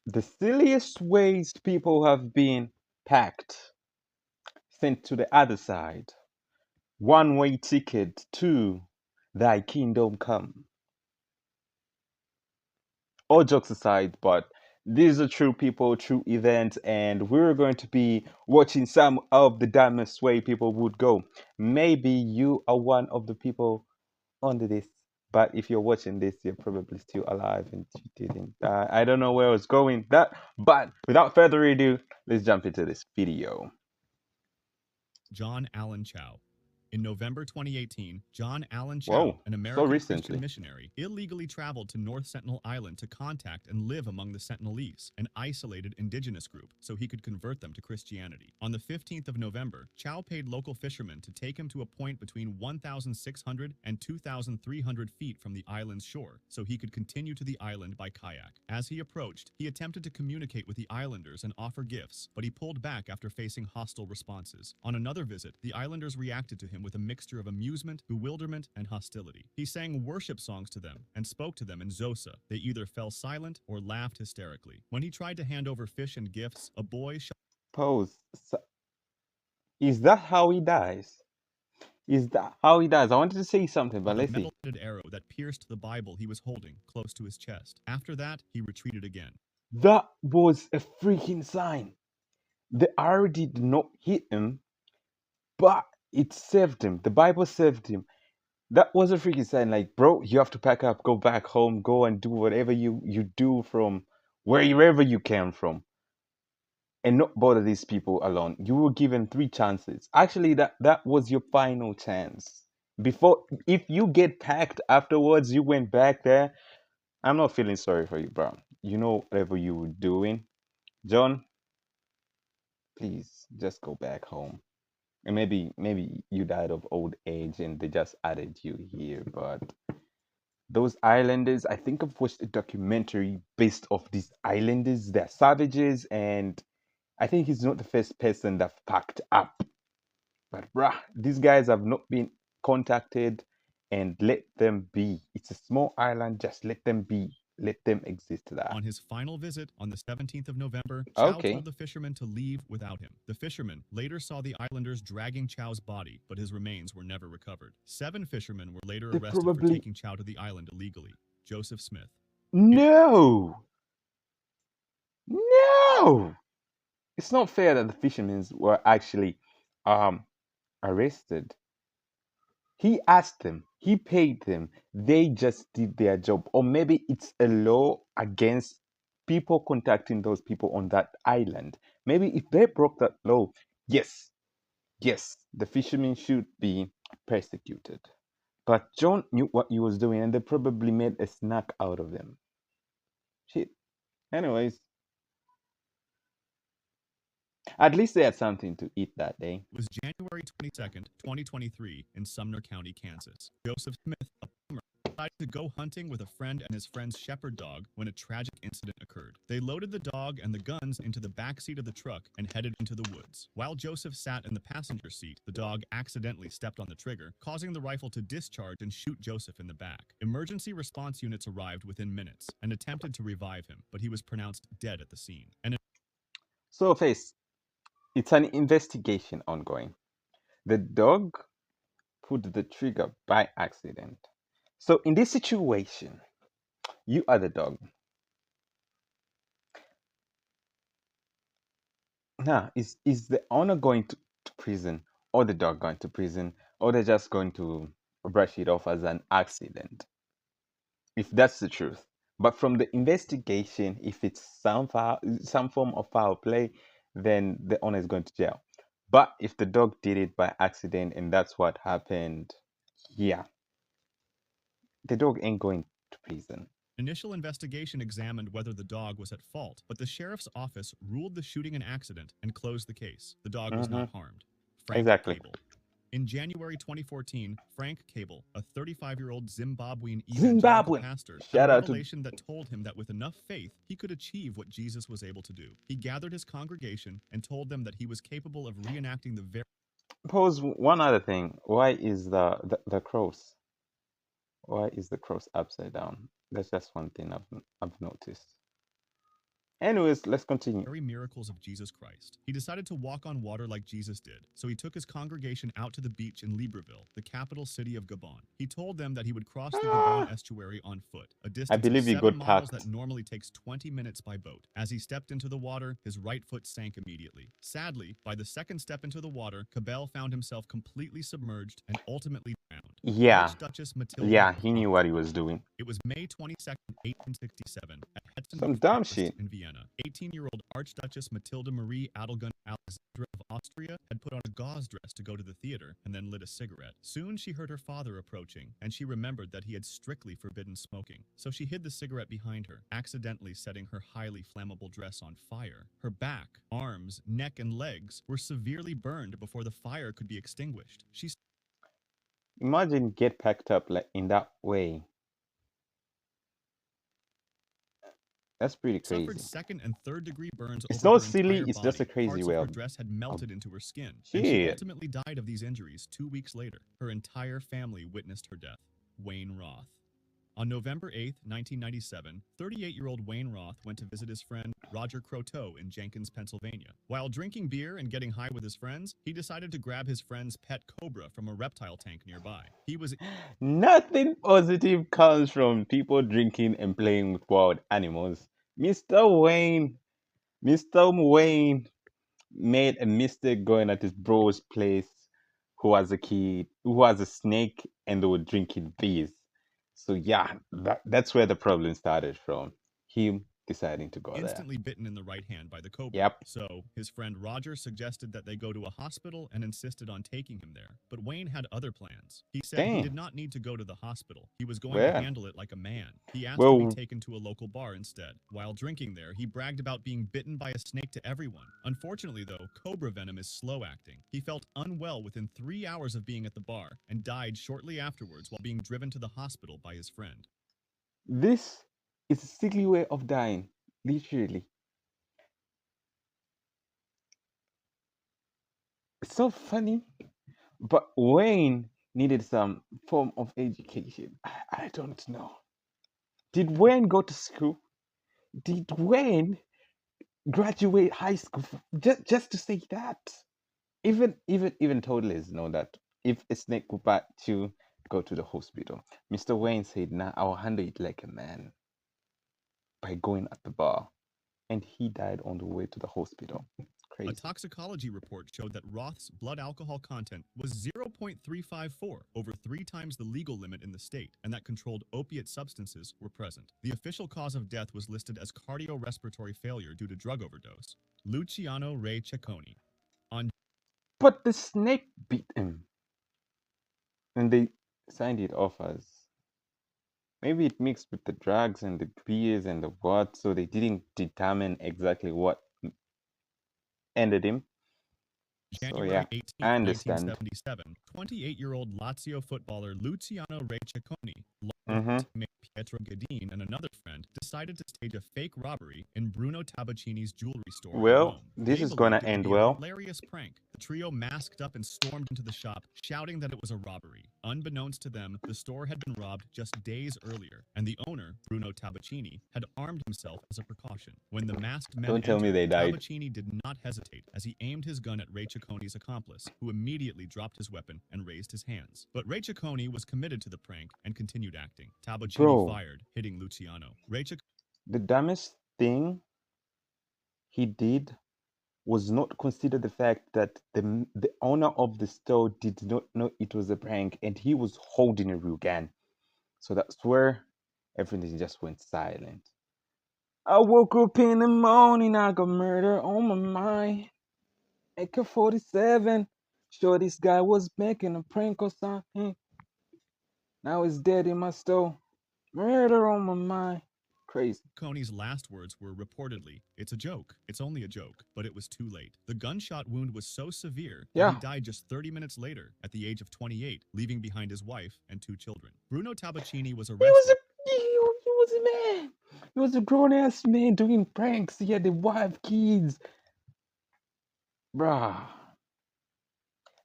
The silliest ways people have been packed, sent to the other side. One way ticket to thy kingdom come. All jokes aside, but these are true people, true events, and we're going to be watching some of the dumbest way people would go. Maybe you are one of the people under this, but if you're watching this, you're probably still alive and you didn't die. I don't know where I was going that, but without further ado, let's jump into this video. John Allen Chau. In November 2018, John Allen Chau, Whoa, an so American Christian recently. missionary, illegally traveled to North Sentinel Island to contact and live among the Sentinelese, an isolated indigenous group, so he could convert them to Christianity. On the 15th of November, Chau paid local fishermen to take him to a point between 1,600 and 2,300 feet from the island's shore, so he could continue to the island by kayak. As he approached, he attempted to communicate with the islanders and offer gifts, but he pulled back after facing hostile responses. On another visit, the islanders reacted to him with a mixture of amusement, bewilderment, and hostility. He sang worship songs to them and spoke to them in Xhosa. They either fell silent or laughed hysterically. When he tried to hand over fish and gifts, a boy shot Pose. Is that how he dies? Is that how he dies? I wanted to say something, but with a let's see. metal-headed arrow that pierced the Bible he was holding close to his chest. After that, he retreated again. That was a freaking sign. The arrow did not hit him, but it saved him. The Bible saved him. That was a freaking sign. Like, bro, you have to pack up, go back home, go and do whatever you do from wherever you came from, and not bother these people alone. You were given three chances. Actually, that was your final chance. Before, if you get packed afterwards, you went back there. I'm not feeling sorry for you, bro. You know whatever you were doing, John. Please just go back home. And maybe you died of old age and they just added you here, but those islanders, I think I've watched a documentary based off these islanders. They're savages, and I think he's not the first person that packed up. But bruh, these guys have not been contacted, and let them be. It's a small island, just let them be. Let them exist there. On his final visit on the 17th of November, Chau Okay. told the fishermen to leave without him. The fishermen later saw the islanders dragging Chau's body, but his remains were never recovered. 7 fishermen were later They arrested for probably taking Chau to the island illegally. Joseph Smith. no. No. It's not fair that the fishermen were actually um arrested. He asked them, he paid them, they just did their job. Or maybe it's a law against people contacting those people on that island. Maybe if they broke that law, yes, yes, the fishermen should be persecuted. But John knew what he was doing and they probably made a snack out of them. Shit. Anyways, at least they had something to eat that day. Was January 22nd, 2023 in Sumner County, Kansas. Joseph Smith, a farmer, decided to go hunting with a friend and his friend's shepherd dog when a tragic incident occurred. They loaded the dog and the guns into the backseat of the truck and headed into the woods. While Joseph sat in the passenger seat, the dog accidentally stepped on the trigger, causing the rifle to discharge and shoot Joseph in the back. Emergency response units arrived within minutes and attempted to revive him, but he was pronounced dead at the scene. So, face, it's an investigation ongoing. The dog pulled the trigger by accident. So, in this situation, you are the dog. Now, is the owner going to prison, or the dog going to prison, or they're just going to brush it off as an accident? If that's the truth. But from the investigation, if it's some form of foul play, then the owner is going to jail. But if the dog did it by accident and that's what happened, yeah, the dog ain't going to prison. Initial investigation examined whether the dog was at fault, but the sheriff's office ruled the shooting an accident and closed the case. The dog was Hmm. not harmed. Frank Exactly. Cable. In January 2014, Frank Cable, a 35-year-old Zimbabwean evangelical Zimbabwean. pastor, had a Shout out to revelation that told him that with enough faith, he could achieve what Jesus was able to do. He gathered his congregation and told them that he was capable of reenacting the very pose one other thing. Why is the cross? Why is the cross upside down? That's just one thing I've noticed. Anyways, let's continue. very miracles of Jesus Christ. He decided to walk on water like Jesus did, so he took his congregation out to the beach in Libreville, the capital city of Gabon. He told them that he would cross the Gabon Ah, estuary on foot, a I distance of believe you 7 got miles that packed. normally takes 20 minutes by boat. As he stepped into the water, his right foot sank immediately. Sadly, by the second step into the water, Cabell found himself completely submerged and ultimately drowned. Yeah, Archduchess Matilda yeah, was he knew what he prophesied. was doing. It was May 22nd, 1867, at Some Hetzendorf dumb Palace shit. in Vienna. 18-year-old Archduchess Matilda Marie Adelgun Alexandra of Austria had put on a gauze dress to go to the theater and then lit a cigarette. Soon she heard her father approaching, and she remembered that he had strictly forbidden smoking. So she hid the cigarette behind her, accidentally setting her highly flammable dress on fire. Her back, arms, neck, and legs were severely burned before the fire could be extinguished. She Imagine get packed up like in that way. That's pretty suffered crazy. second and third degree burns It's over not her silly, entire it's just a body. crazy Parts way of her dress had of melted into her skin, and she shit. ultimately died of these injuries 2 weeks later. Her entire family witnessed her death. Wayne Roth. On November 8, 1997, 38-year-old Wayne Roth went to visit his friend Roger Croteau in Jenkins, Pennsylvania. While drinking beer and getting high with his friends, he decided to grab his friend's pet cobra from a reptile tank nearby. He was Nothing positive comes from people drinking and playing with wild animals. Mr. Wayne, Mr. Wayne made a mistake going at his bro's place who was a kid, who was a snake, and they were drinking beers. So yeah, that's where the problem started from. Him deciding to go there. instantly bitten in the right hand by the cobra. Yep. So, his friend Roger suggested that they go to a hospital and insisted on taking him there. But Wayne had other plans. He said he did Damn. not need to go to the hospital. He was going to Where? handle it like a man. He asked to be Well, taken to a local bar instead. While drinking there, he bragged about being bitten by a snake to everyone. Unfortunately, though, cobra venom is slow acting. He felt unwell within 3 hours of being at the bar and died shortly afterwards while being driven to the hospital by his friend. this is a sickly way of dying, literally. It's so funny, but Wayne needed some form of education. I don't know. Did Wayne go to school? Did Wayne graduate high school just to say that? Even toddlers know that if a snake will bite you, go to the hospital. Mr. Wayne said, "Nah, I'll handle it like a man by going at the bar," and he died on the way to the hospital. A Crazy. toxicology report showed that Roth's blood alcohol content was 0.354, over 3 times the legal limit in the state, and that controlled opiate substances were present. The official cause of death was listed as cardiorespiratory failure due to drug overdose. Luciano Ray Cecconi. On But the snake bit him, and they signed it off as maybe it mixed with the drugs and the beers and the what, so they didn't determine exactly what ended him. So January yeah, I 18, understand. 1977, 28-year-old Lazio footballer Luciano Ray Cecconi, along with Mm-hmm. his teammate Pietro Gadin and another friend, decided to stage a fake robbery in Bruno Tabaccini's jewelry store in Well, Rome. this They is gonna believed it to end be a well. hilarious prank. The trio masked up and stormed into the shop, shouting that it was a robbery. Unbeknownst to them, the store had been robbed just days earlier, and the owner, Bruno Tabaccini, had armed himself as a precaution. When the masked men Don't tell me entered, they died. Tabaccini did not hesitate as he aimed his gun at Ray Cecconi's accomplice, who immediately dropped his weapon and raised his hands. But Ray Cecconi was committed to the prank and continued acting. Tabaccini Bro, fired, hitting Luciano. Ray Cecconi the dumbest thing he did was not consider the fact that the owner of the store did not know it was a prank and he was holding a real gun. So that's where everything just went silent. I woke up in the morning, I got murder on my mind. AK-47. Sure, this guy was making a prank or something. Now he's dead in my store. Murder on my mind. Crazy. Cecconi's last words were reportedly, "It's a joke. It's only a joke." But it was too late. The gunshot wound was so severe that he Yeah. died just 30 minutes later at the age of 28, leaving behind his wife and 2 children. Bruno Tabaccini was He was a arrested. he was a man. He was a grown ass man doing pranks. He had a wife, kids. Bruh.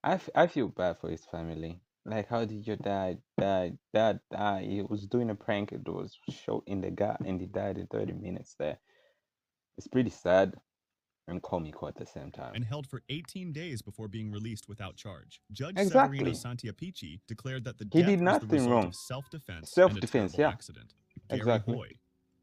I feel bad for his family. Like, how did your dad die? He was doing a prank. It was shot in the gut, and he died in 30 minutes there. It's pretty sad and comical at the same time. and held for 18 days before being released without charge. Judge Severino Exactly. Santiapici declared that the He did death was the nothing result wrong. of self-defense and a Self-defense, terrible yeah, accident. Gary exactly. Hoy.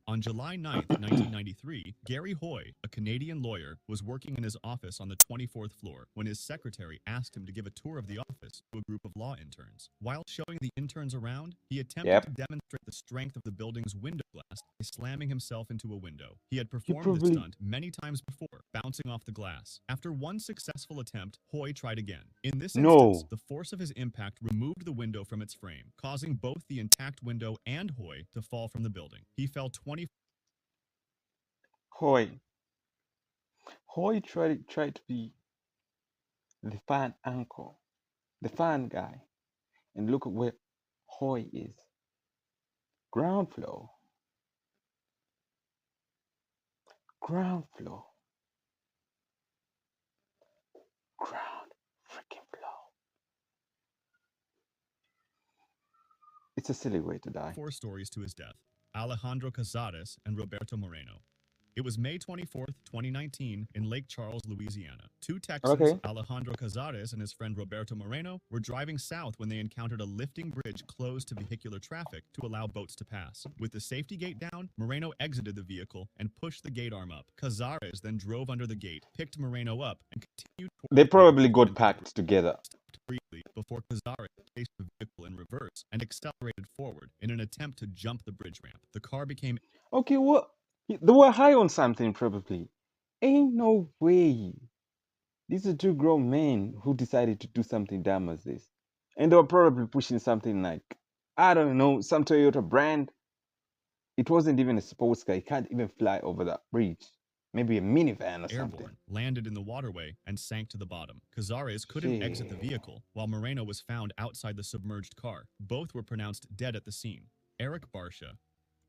On July 9th, 1993, Gary Hoy, a Canadian lawyer, was working in his office on the 24th floor when his secretary asked him to give a tour of the office to a group of law interns. While showing the interns around, he attempted Yep. to demonstrate the strength of the building's window glass by slamming himself into a window. He had He performed this probably stunt many times before, bouncing off the glass. After one successful attempt, Hoy tried again. In this instance, no. the force of his impact removed the window from its frame, causing both the intact window and Hoy to fall from the building. He fell 20 Hoy. Hoy tried to be the fan uncle, the fan guy, and look at where Hoy is. Ground floor. Ground floor. Ground freaking floor. It's a silly way to die. 4 stories to his death: Alejandro Cazares and Roberto Moreno. It was May 24th, 2019, in Lake Charles, Louisiana. Two Texans, Okay. Alejandro Cazares and his friend Roberto Moreno, were driving south when they encountered a lifting bridge closed to vehicular traffic to allow boats to pass. With the safety gate down, Moreno exited the vehicle and pushed the gate arm up. Cazares then drove under the gate, picked Moreno up, and continued toward They the vehicle probably got until the bridge packed together. stopped briefly before Cazares placed the vehicle in reverse and accelerated forward in an attempt to jump the bridge ramp. The car became Okay, what? They were high on something, probably. Ain't no way. These are two grown men who decided to do something dumb as this. And they were probably pushing something like, I don't know, some Toyota brand. It wasn't even a sports car. It can't even fly over that bridge. Maybe a minivan or something. airborne, landed in the waterway, and sank to the bottom. Cazares couldn't exit the Shit. vehicle, while Moreno was found outside the submerged car. Both were pronounced dead at the scene. Eric Barsha.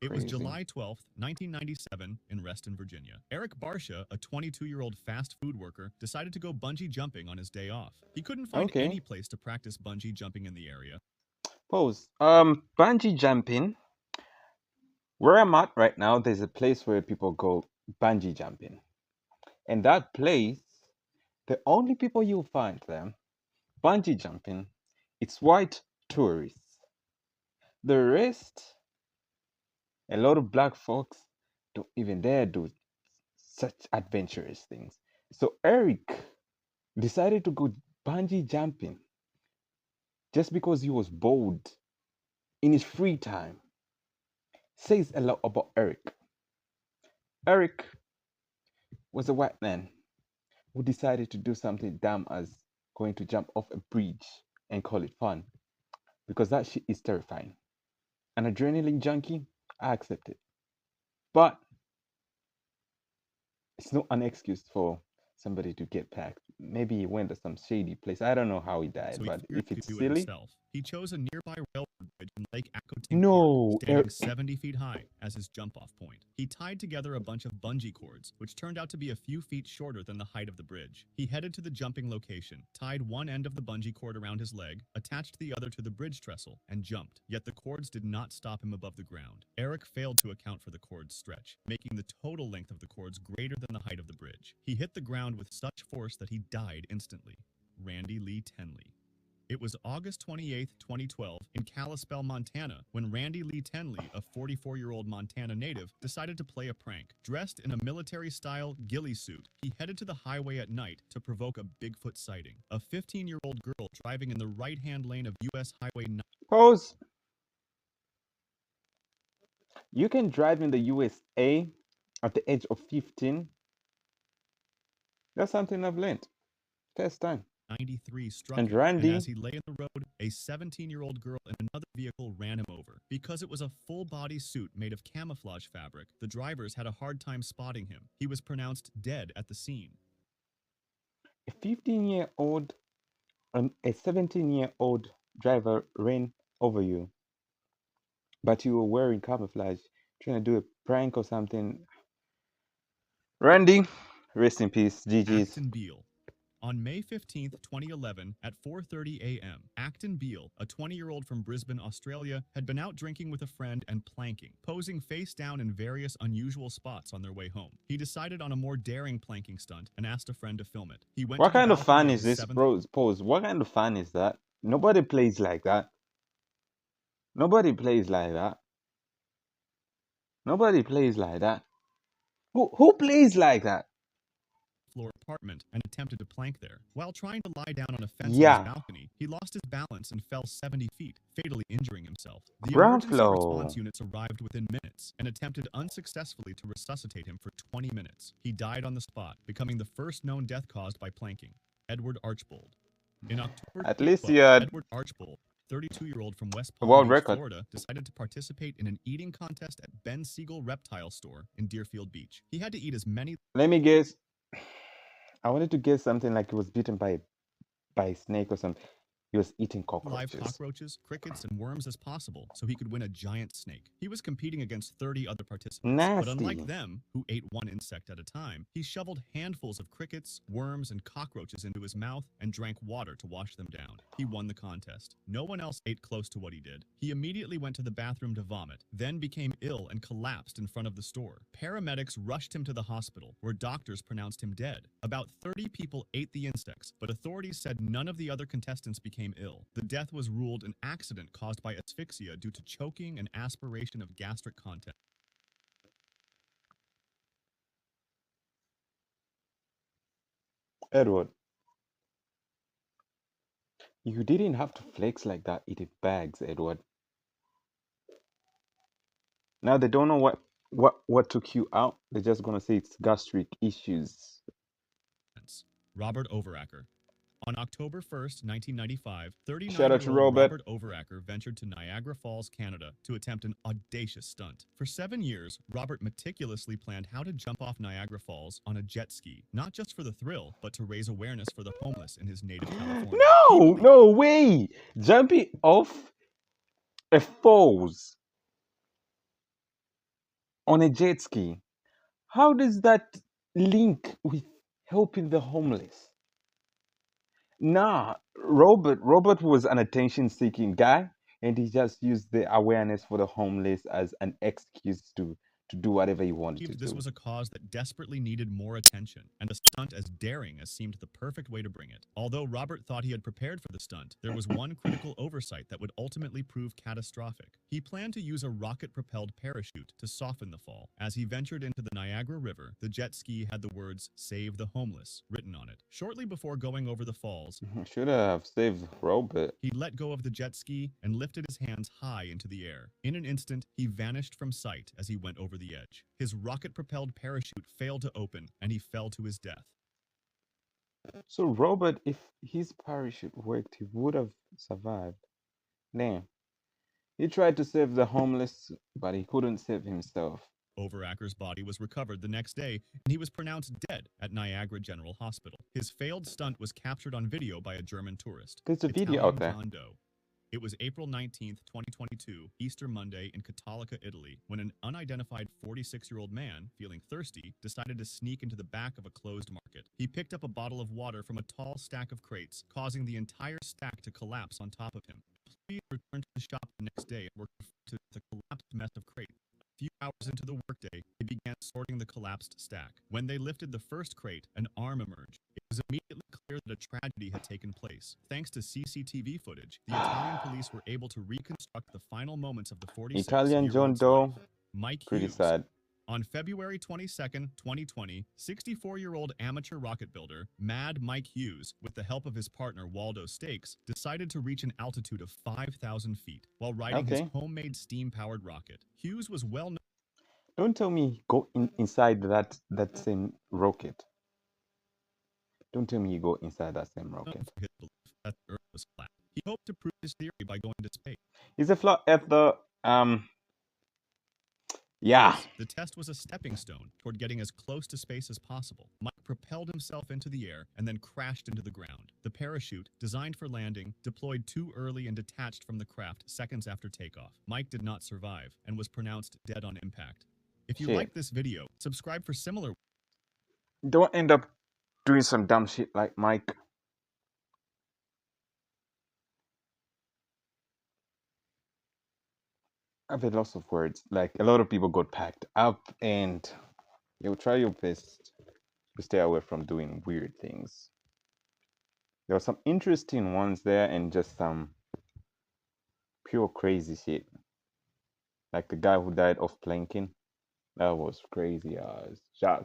It was Crazy. July 12th, 1997, in Reston, Virginia. Eric Barsha, a 22-year-old fast food worker, decided to go bungee jumping on his day off. He couldn't find Okay. any place to practice bungee jumping in the area. Pause. Bungee jumping. Where I'm at right now, there's a place where people go bungee jumping. And that place, the only people you'll find there bungee jumping, it's white tourists. The rest, a lot of black folks don't even dare do such adventurous things. So Eric decided to go bungee jumping just because he was bored in his free time. Says a lot about Eric. Eric was a white man who decided to do something dumb as going to jump off a bridge and call it fun because that shit is terrifying. An adrenaline junkie, I accept it. But it's not an excuse for somebody to get packed. Maybe he went to some shady place. I don't know how he died, So he but figured if he could it's do it silly, himself. He chose a nearby railroad bridge in Lake Accotink Park, no, standing 70 feet high as his jump-off point. He tied together a bunch of bungee cords, which turned out to be a few feet shorter than the height of the bridge. He headed to the jumping location, tied one end of the bungee cord around his leg, attached the other to the bridge trestle, and jumped. Yet the cords did not stop him above the ground. Eric failed to account for the cord's stretch, making the total length of the cords greater than the height of the bridge. He hit the ground with such force that he died instantly. Randy Lee Tenley. It was August 28, 2012, in Kalispell, Montana, when Randy Lee Tenley, a 44-year-old Montana native, decided to play a prank. Dressed in a military-style ghillie suit, he headed to the highway at night to provoke a Bigfoot sighting. A 15-year-old girl driving in the right-hand lane of U.S. Highway 9. pause. You can drive in the USA at the age of 15. That's something I've learned. First time. 93 struck And him, and Randy, as he lay in the road, a 17-year-old girl in another vehicle ran him over. Because it was a full-body suit made of camouflage fabric, the drivers had a hard time spotting him. He was pronounced dead at the scene. a 15-year-old and a 17-year-old driver ran over you, but you were wearing camouflage, trying to do a prank or something. Randy, rest in peace. GG's. Acton Beale. On May 15, 2011, at 4:30 a.m., Acton Beale, a 20-year-old from Brisbane, Australia, had been out drinking with a friend and planking, posing face down in various unusual spots on their way home. He decided on a more daring planking stunt and asked a friend to film it. He went What to the kind of balcony fun of is his this, seventh. bro? Pause. What kind of fun is that? Nobody plays like that. Nobody plays like that. Nobody plays like that. Who plays like that? Floor apartment and attempted to plank there. While trying to lie down on a fence on his Yeah. balcony, he lost his balance and fell 70 feet, fatally injuring himself. The Ground emergency floor. response units arrived within minutes and attempted unsuccessfully to resuscitate him for 20 minutes. He died on the spot, becoming the first known death caused by planking. Edward Archbold. In October, At least you had Edward Archbold, 32-year-old from West a Palm world Beach, record. Florida, decided to participate in an eating contest at Ben Siegel Reptile Store in Deerfield Beach. He had to eat as many. Let me guess. I wanted to guess something like he was bitten by a snake or something. He was eating Live cockroaches. cockroaches, crickets, and worms as possible so he could win a giant snake. He was competing against 30 other participants. But Nasty. unlike them, who ate one insect at a time, he shoveled handfuls of crickets, worms, and cockroaches into his mouth and drank water to wash them down. He won the contest. No one else ate close to what he did. He immediately went to the bathroom to vomit, then became ill and collapsed in front of the store. Paramedics rushed him to the hospital, where doctors pronounced him dead. About 30 people ate the insects, but authorities said none of the other contestants became ill. The death was ruled an accident caused by asphyxia due to choking and aspiration of gastric content. Edward, you didn't have to flex like that eating bags, Edward. Now they don't know what took you out. They're just gonna say it's gastric issues. Robert Overacker. On October 1st, 1995, Shout out to 39-year-old Robert. Robert Overacker ventured to Niagara Falls, Canada, to attempt an audacious stunt. For 7 years, Robert meticulously planned how to jump off Niagara Falls on a jet ski, not just for the thrill, but to raise awareness for the homeless in his native California. No way! Jumping off a falls on a jet ski. How does that link with helping the homeless? Nah, Robert was an attention-seeking guy, and he just used the awareness for the homeless as an excuse to do whatever he wanted to do. This was a cause that desperately needed more attention, and a stunt as daring as seemed the perfect way to bring it. Although Robert thought he had prepared for the stunt, there was one critical oversight that would ultimately prove catastrophic. He planned to use a rocket-propelled parachute to soften the fall. As he ventured into the Niagara River, the jet ski had the words, "Save the Homeless," written on it. Shortly before going over the falls, should have saved Robert. He let go of the jet ski and lifted his hands high into the air. In an instant, he vanished from sight as he went over the edge. His rocket-propelled parachute failed to open, and he fell to his death. So Robert, if his parachute worked, he would have survived. Damn. He tried to save the homeless, but he couldn't save himself. Overacker's body was recovered the next day, and he was pronounced dead at Niagara General Hospital. His failed stunt was captured on video by a German tourist. There's a video out there. It was April 19th, 2022, Easter Monday in Catalica, Italy, when an unidentified 46-year-old man, feeling thirsty, decided to sneak into the back of a closed market. He picked up a bottle of water from a tall stack of crates, causing the entire stack to collapse on top of him. Employees returned to the shop the next day and were confronted with the collapsed mess of crates. A few hours into the workday, they began sorting the collapsed stack. When they lifted the first crate, an arm emerged. It was immediately clear that a tragedy had taken place. Thanks to CCTV footage, the Italian police were able to reconstruct the final moments of the 46-year-old Italian John Doe. Mike Pretty Hughes. sad. On February 22nd, 2020, 64-year-old amateur rocket builder Mad Mike Hughes, with the help of his partner Waldo Stakes, decided to reach an altitude of 5,000 feet while riding his homemade steam-powered rocket. Hughes was well known. Don't tell me go inside that same rocket. Don't tell me you go inside that same rocket. For his belief that the Earth was flat. He hoped to prove his theory by going to space. Is a flat at the Yeah. The test was a stepping stone toward getting as close to space as possible. Mike propelled himself into the air and then crashed into the ground. The parachute, designed for landing, deployed too early and detached from the craft seconds after takeoff. Mike did not survive and was pronounced dead on impact. If you like this video, subscribe for similar. Don't end up doing some dumb shit like Mike. I've had lots of words. Like a lot of people got packed up, and you'll try your best to stay away from doing weird things. There were some interesting ones there, and just some pure crazy shit. Like the guy who died of planking. That was crazy as Jack.